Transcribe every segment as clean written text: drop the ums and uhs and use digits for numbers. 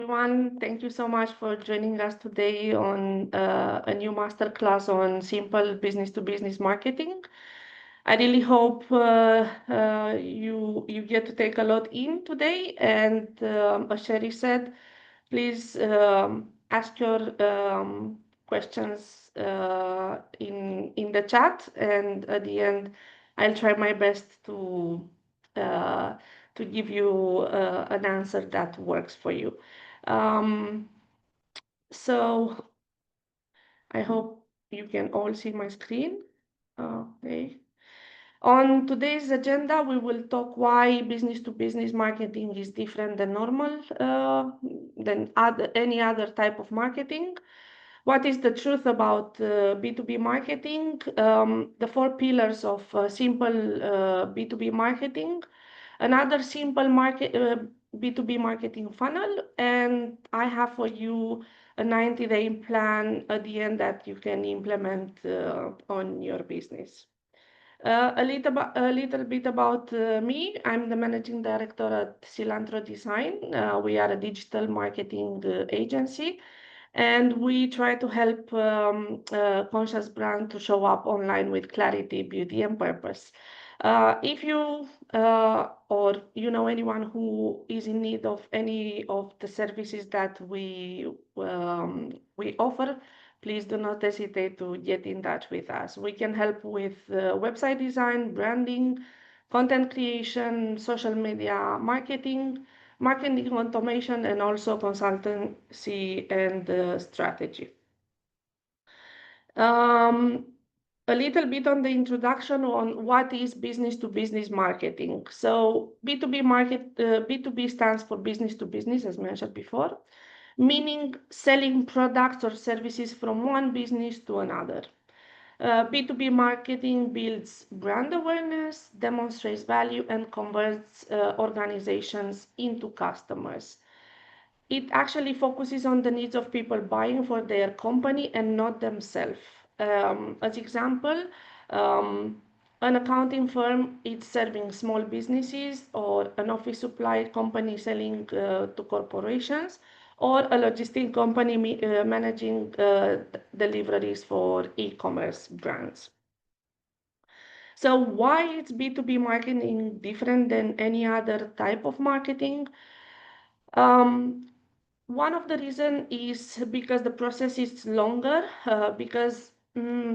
Everyone. Thank you so much for joining us today on a new masterclass on simple business-to-business marketing. I really hope you get to take a lot in today. And as Sherry said, please ask your questions in the chat, and at the end, I'll try my best uh, to give you an answer that works for you. Um, so I hope you can all see my screen. Okay. On today's agenda, we will talk why business-to-business marketing is different than any other type of marketing. What is the truth about B2B marketing? The four pillars of simple B2B marketing, another simple B2B marketing funnel, and I have for you a 90-day plan at the end that you can implement on your business. A little bit about me. I'm the managing director at Cilantro Design. We are a digital marketing agency, and we try to help conscious brand to show up online with clarity, beauty, and purpose. If you or you know anyone who is in need of any of the services that we offer, please do not hesitate to get in touch with us. We can help with website design, branding, content creation, social media marketing automation, and also consultancy and strategy. Um, a little bit on the introduction on what is business to business marketing. So B2B stands for business to business, as mentioned before, meaning selling products or services from one business to another. B2B marketing builds brand awareness, demonstrates value, and converts organizations into customers. It actually focuses on the needs of people buying for their company and not themselves. As example, um, an accounting firm is serving small businesses, or an office supply company selling to corporations, or a logistic company managing deliveries for e-commerce brands. So why is B2B marketing different than any other type of marketing? Um, One of the reason is because the process is longer, because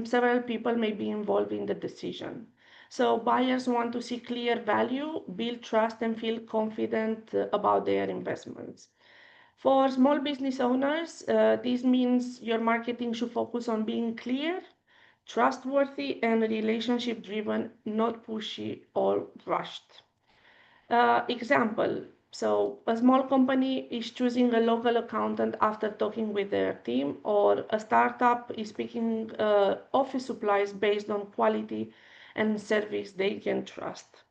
several people may be involved in the decision. So buyers want to see clear value, build trust, and feel confident about their investments. For small business owners, this means your marketing should focus on being clear, trustworthy, and relationship driven, not pushy or rushed. Example, so a small company is choosing a local accountant after talking with their team, or a startup is picking office supplies based on quality and service they can trust.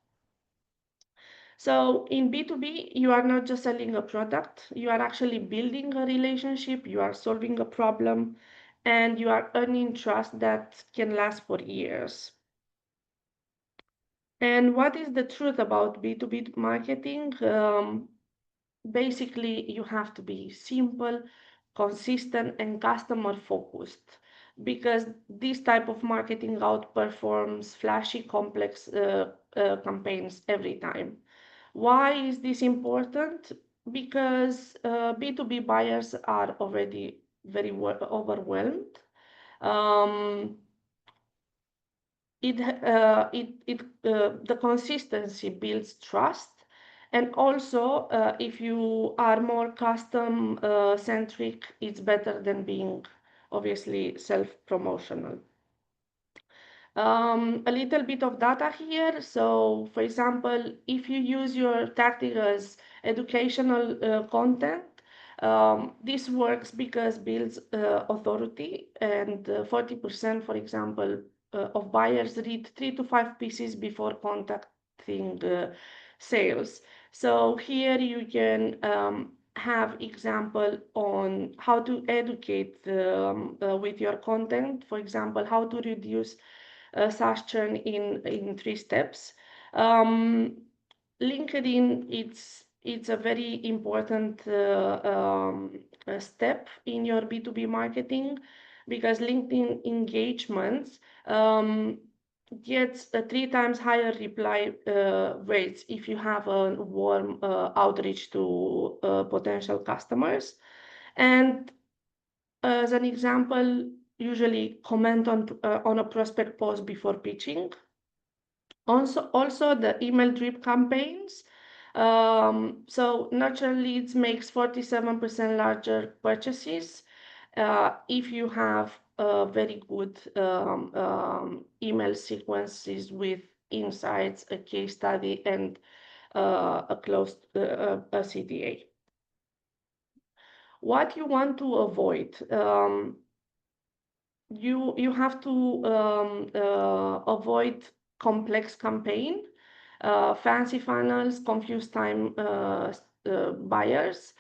So in B2B, you are not just selling a product, you are actually building a relationship, you are solving a problem, and you are earning trust that can last for years. And what is the truth about B2B marketing? Basically, you have to be simple, consistent, and customer focused, because this type of marketing outperforms flashy, complex campaigns every time. Why is this important? Because B2B buyers are already very overwhelmed. Um, the consistency builds trust, and also if you are more custom centric, it's better than being obviously self-promotional. A little bit of data here. So for example, if you use your tactic as educational content, this works because builds authority, and 40%, for example, of buyers read 3 to 5 pieces before contacting sales. So here you can have example on how to educate with your content. For example, how to reduce SaaS churn in 3 steps. LinkedIn, it's It's a very important step in your B2B marketing, because LinkedIn engagements gets 3 times higher reply rates if you have a warm outreach to potential customers. And as an example, usually comment on a prospect post before pitching. Also the email drip campaigns. So nurture leads makes 47% larger purchases if you have very good email sequences with insights, a case study, and a closed a CTA. What you want to avoid? You have to avoid complex campaign, fancy funnels, confused time buyers,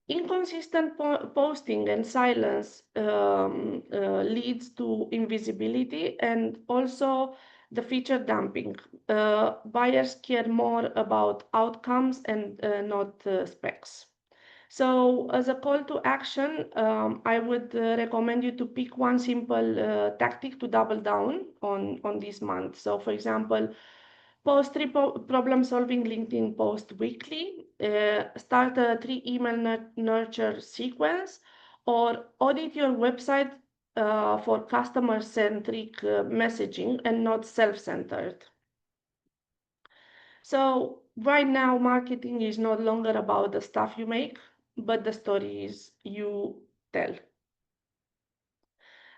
inconsistent posting and silence leads to invisibility, and also the feature dumping. Buyers care more about outcomes and not specs. So as a call to action, I would recommend you to pick one simple tactic to double down on this month. So for example, post 3 problem-solving LinkedIn posts weekly, start a 3 email nurture sequence, or audit your website for customer-centric messaging and not self-centered. So right now, marketing is no longer about the stuff you make, but the stories you tell.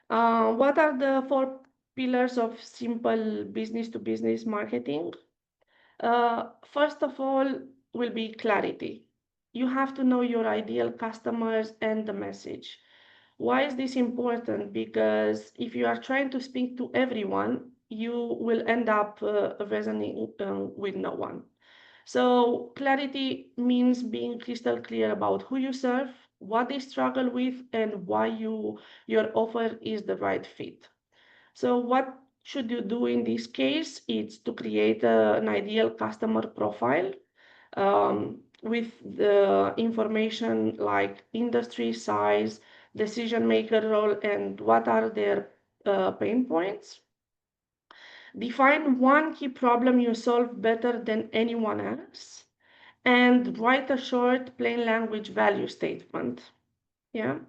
What are the 4 pillars of simple business-to-business marketing? First of all, will be clarity. You have to know your ideal customers and the message. Why is this important? Because if you are trying to speak to everyone, you will end up resonating with no one. So clarity means being crystal clear about who you serve, what they struggle with, and why your offer is the right fit. So what should you do in this case? It's to create an ideal customer profile with the information like industry size, decision maker role, and what are their pain points. Define one key problem you solve better than anyone else, and write a short, plain language value statement. Yeah.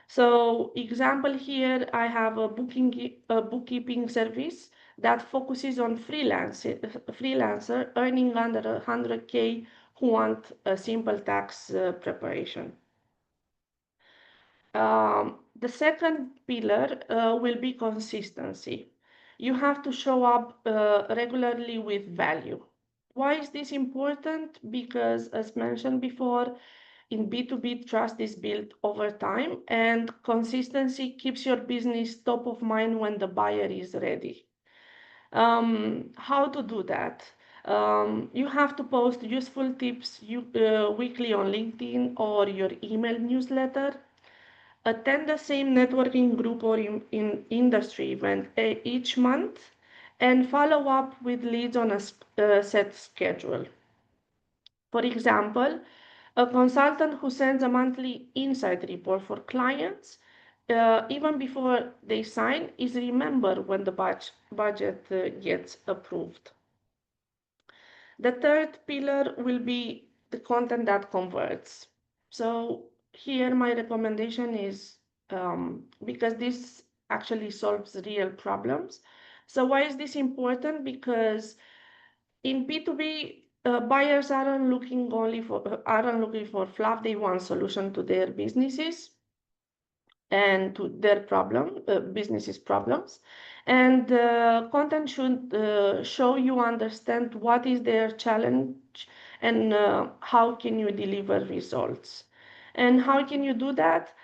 So example here, I have a bookkeeping service that focuses on freelancer earning under 100K who want a simple tax preparation. The second pillar will be consistency. You have to show up regularly with value. Why is this important? Because, as mentioned before, in B2B, trust is built over time, and consistency keeps your business top of mind when the buyer is ready. How to do that? You have to post useful tips weekly on LinkedIn or your email newsletter. Attend the same networking group or in industry event each month, and follow up with leads on a set schedule. For example, a consultant who sends a monthly insight report for clients, even before they sign, is remembered when the budget gets approved. The third pillar will be the content that converts. So here my recommendation is, because this actually solves real problems. So why is this important? Because in B2B, buyers aren't looking for fluff. They want solution to their businesses and to their businesses problems. And content should show you understand what is their challenge and how can you deliver results. And how can you do that?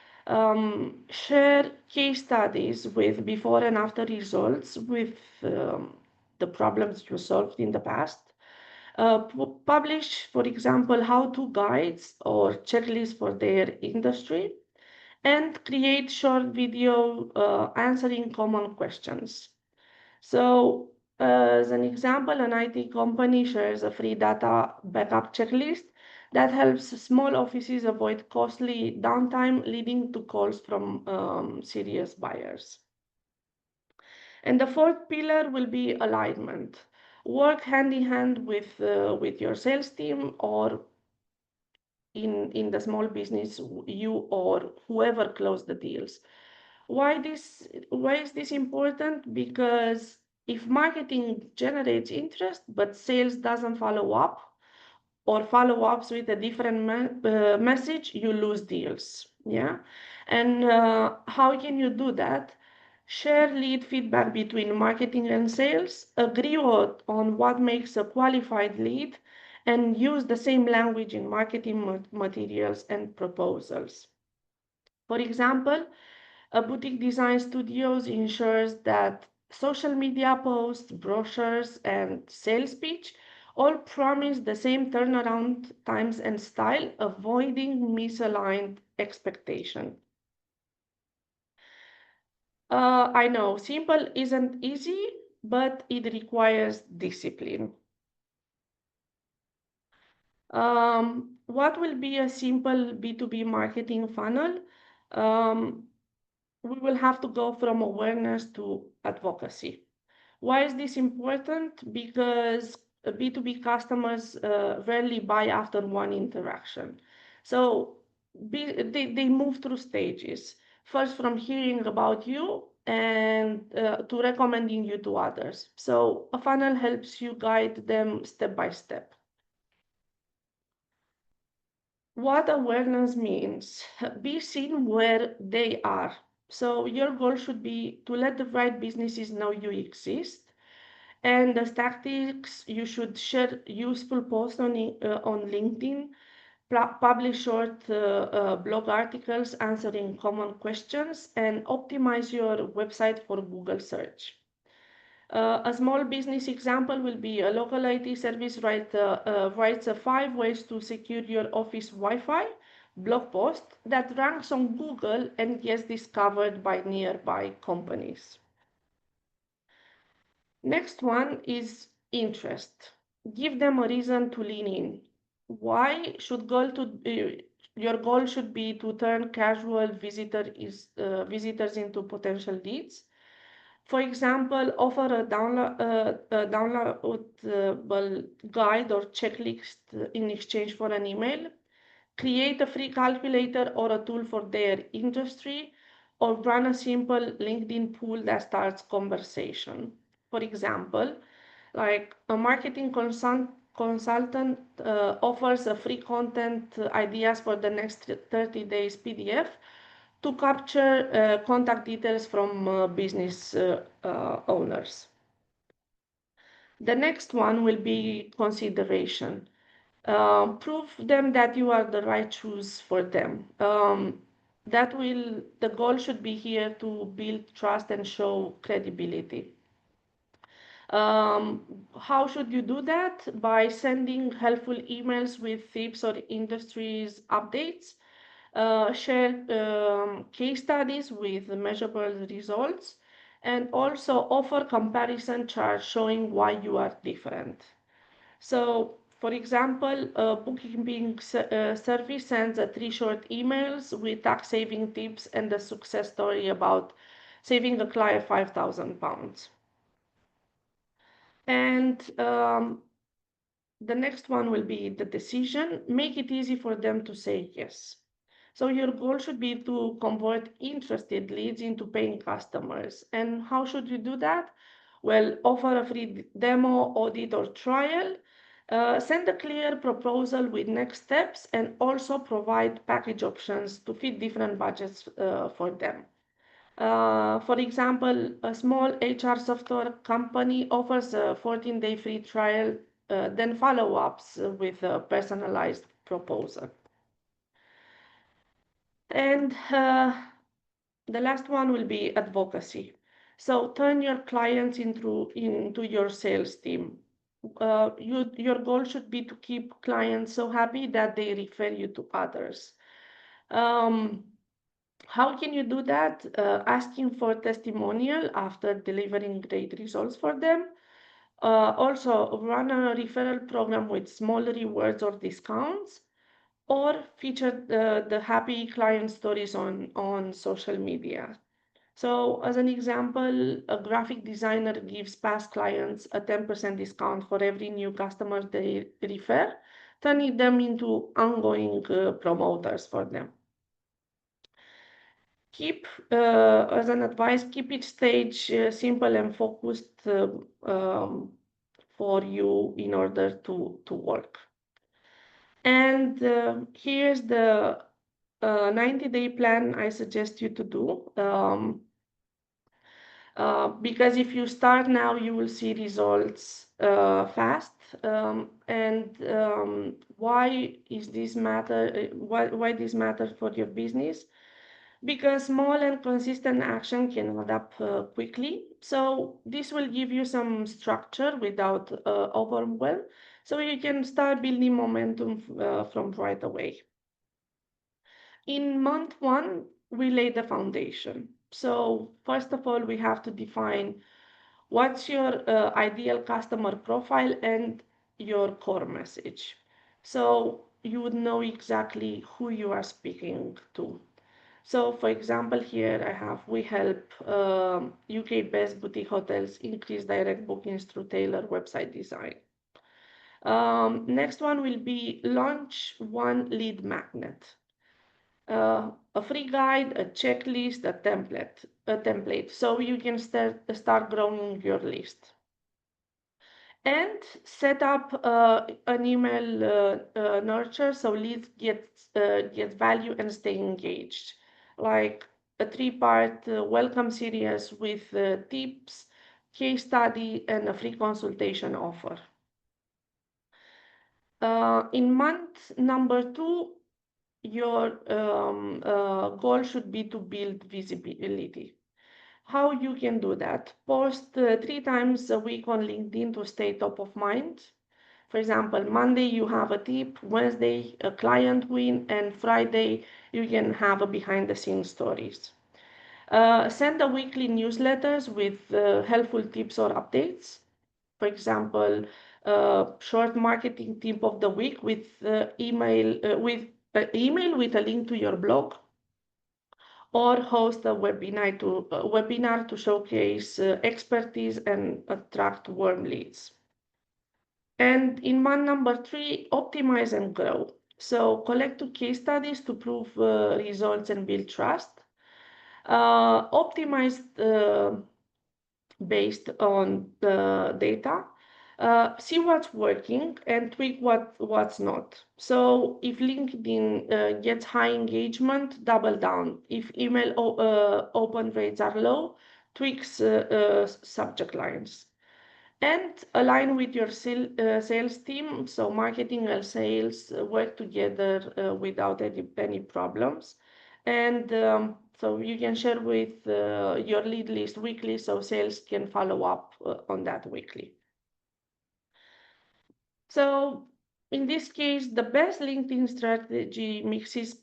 Share case studies with before and after results with the problems you solved in the past. Publish, for example, how-to guides or checklists for their industry, and create short video answering common questions. So, as an example, an IT company shares a free data backup checklist That helps small offices avoid costly downtime, leading to calls from serious buyers. And the fourth pillar will be alignment. Work hand in hand with your sales team, or in the small business, you or whoever closed the deals. Why is this important? Because if marketing generates interest but sales doesn't follow up, or follow-ups with a different message, you lose deals. Yeah. And how can you do that? Share lead feedback between marketing and sales, agree on what makes a qualified lead, and use the same language in marketing materials and proposals. For example, a boutique design studios ensures that social media posts, brochures, and sales pitch all promise the same turnaround times and style, avoiding misaligned expectation. I know simple isn't easy, but it requires discipline. What will be a simple B2B marketing funnel? Um, we will have to go from awareness to advocacy. Why is this important? Because B2B customers rarely buy after one interaction. So they move through stages. First, from hearing about you and to recommending you to others. So a funnel helps you guide them step by step. What awareness means: be seen where they are. So your goal should be to let the right businesses know you exist. And the tactics: you should share useful posts on LinkedIn, publish short blog articles answering common questions, and optimize your website for Google search. A small business example will be: a local IT service writes a 5 ways to secure your office Wi-Fi blog post that ranks on Google and gets discovered by nearby companies. Next one is interest. Give them a reason to lean in. Why should goal to Your goal should be to turn casual visitors into potential leads. For example, offer a downloadable guide or checklist in exchange for an email. Create a free calculator or a tool for their industry, or run a simple LinkedIn pool that starts conversation. For example, like a marketing consultant offers a free content ideas for the next 30 days PDF to capture contact details from business owners. The next one will be consideration. Prove them that you are the right choice for them. The goal should be here to build trust and show credibility. How should you do that? By sending helpful emails with tips or industries updates. Share case studies with measurable results, and also offer comparison charts showing why you are different. So, for example, a bookkeeping service sends 3 short emails with tax saving tips and a success story about saving a client £5,000. And the next one will be the decision. Make it easy for them to say yes. So your goal should be to convert interested leads into paying customers. And how should you do that? Well, offer a free demo, audit, or trial. Send a clear proposal with next steps, and also provide package options to fit different budgets for them. For example, a small HR software company offers a 14-day free trial, then follow-ups with a personalized proposal. And the last one will be advocacy. So turn your clients into your sales team. Your goal should be to keep clients so happy that they refer you to others. Um, how can you do that? Asking for testimonial after delivering great results for them. Also, run a referral program with small rewards or discounts. or feature the happy client stories on social media. So as an example, a graphic designer gives past clients a 10% discount for every new customer they refer, turning them into ongoing promoters for them. Keep, as an advice, keep each stage simple and focused for you in order to work. And here's the 90-day plan I suggest you to do. Because if you start now, you will see results fast. And why is this matter? Why this matters for your business? Because small and consistent action can add up quickly. So this will give you some structure without overwhelm. So you can start building momentum from right away. In month one, we lay the foundation. So first of all, we have to define what's your ideal customer profile and your core message. So you would know exactly who you are speaking to. So for example, here I have, we help UK-based boutique hotels increase direct bookings through tailored website design. Next one will be launch one lead magnet. A free guide, a checklist, a template, so you can start growing your list. And set up an email nurture so leads get value and stay engaged, like a 3-part welcome series with tips, case study, and a free consultation offer. In month number 2, your goal should be to build visibility. How you can do that? Post 3 times a week on LinkedIn to stay top of mind. For example, Monday you have a tip, Wednesday a client win, and Friday you can have a behind the scenes stories. Send a weekly newsletters with helpful tips or updates. For example, short marketing tip of the week with email with a link to your blog, or host a webinar to showcase expertise and attract warm leads. And in month number 3, optimize and grow. So collect 2 case studies to prove results and build trust. Optimize based on the data. See what's working and tweak what's not. So if LinkedIn gets high engagement, double down. If email open rates are low, tweaks subject lines. And align with your sales team. So marketing and sales work together without any problems. And so you can share with your lead list weekly so sales can follow up on that weekly. So in this case, the best LinkedIn strategy mixes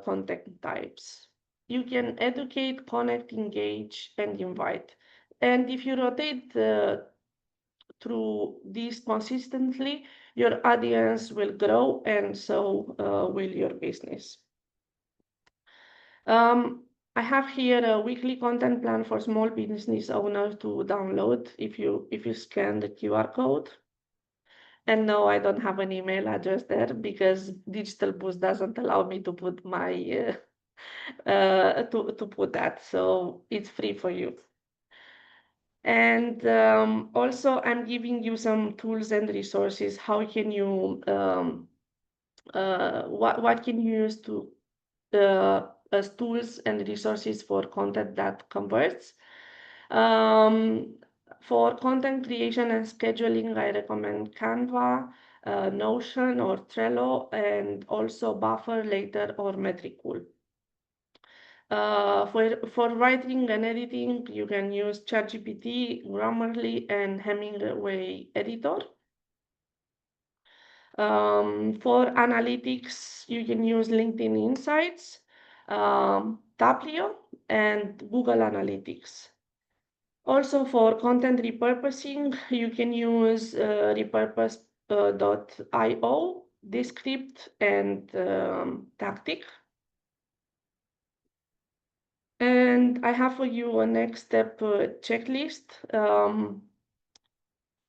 content types. You can educate, connect, engage, and invite. And if you rotate through this consistently, your audience will grow, and so will your business. I have here a weekly content plan for small business owners to download if you scan the QR code. And no, I don't have an email address there because Digital Boost doesn't allow me to put my to put that, so it's free for you. And also, I'm giving you some tools and resources. How can you what can you use to as tools and resources for content that converts. For content creation and scheduling, I recommend Canva, Notion, or Trello, and also Buffer, Later, or Metricool. For writing and editing, you can use ChatGPT, Grammarly, and Hemingway Editor. For analytics, you can use LinkedIn Insights, Taplio, and Google Analytics. Also, for content repurposing, you can use repurpose.io descript and tactic. And I have for you a next step checklist.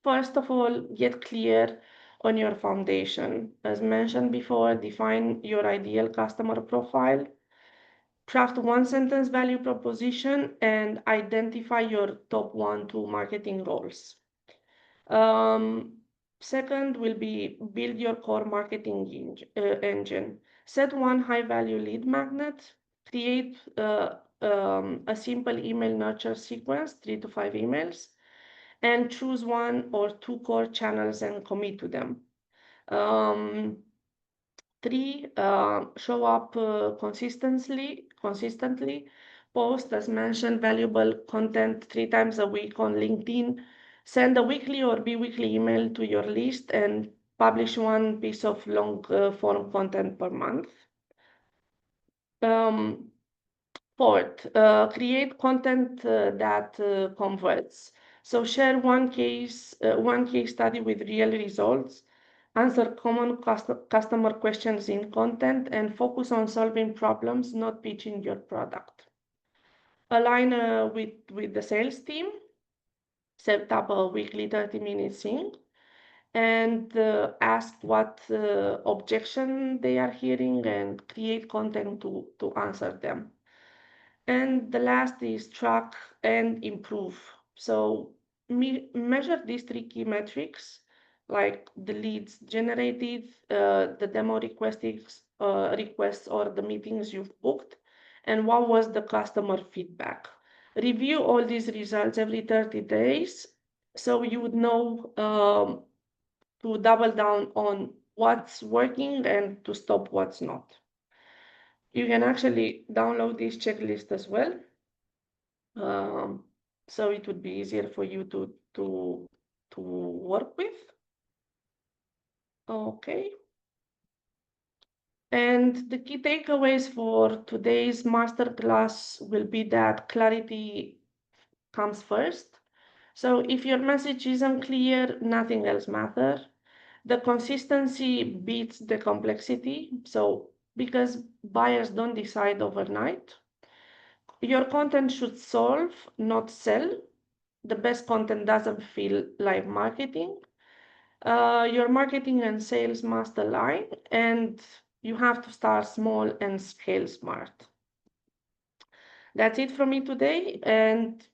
First of all, get clear on your foundation. As mentioned before, define your ideal customer profile, craft one sentence value proposition, and identify your top 1-2 marketing roles. Second will be build your core marketing engine. Set one high value lead magnet, create a simple email nurture sequence, 3 to 5 emails, and choose 1 or 2 core channels and commit to them. 3, show up consistently, post, as mentioned, valuable content 3 times a week on LinkedIn, send a weekly or bi-weekly email to your list, and publish 1 piece of long form content per month. Fourth, create content that converts. So share one case study with real results, answer common customer questions in content, and focus on solving problems, not pitching your product. Align with the sales team, set up a weekly 30-minute sync, and ask what objection they are hearing and create content to answer them. And the last is track and improve. So measure these 3 key metrics, like the leads generated, the demo requests or the meetings you've booked, and what was the customer feedback. Review all these results every 30 days so you would know to double down on what's working and to stop what's not. You can actually download this checklist as well. So it would be easier for you to work with. Okay. And the key takeaways for today's masterclass will be that clarity comes first. So if your message isn't clear, nothing else matters. The consistency beats the complexity. So because buyers don't decide overnight, your content should solve, not sell. The best content doesn't feel like marketing. Your marketing and sales must align, and you have to start small and scale smart. That's it from me today. And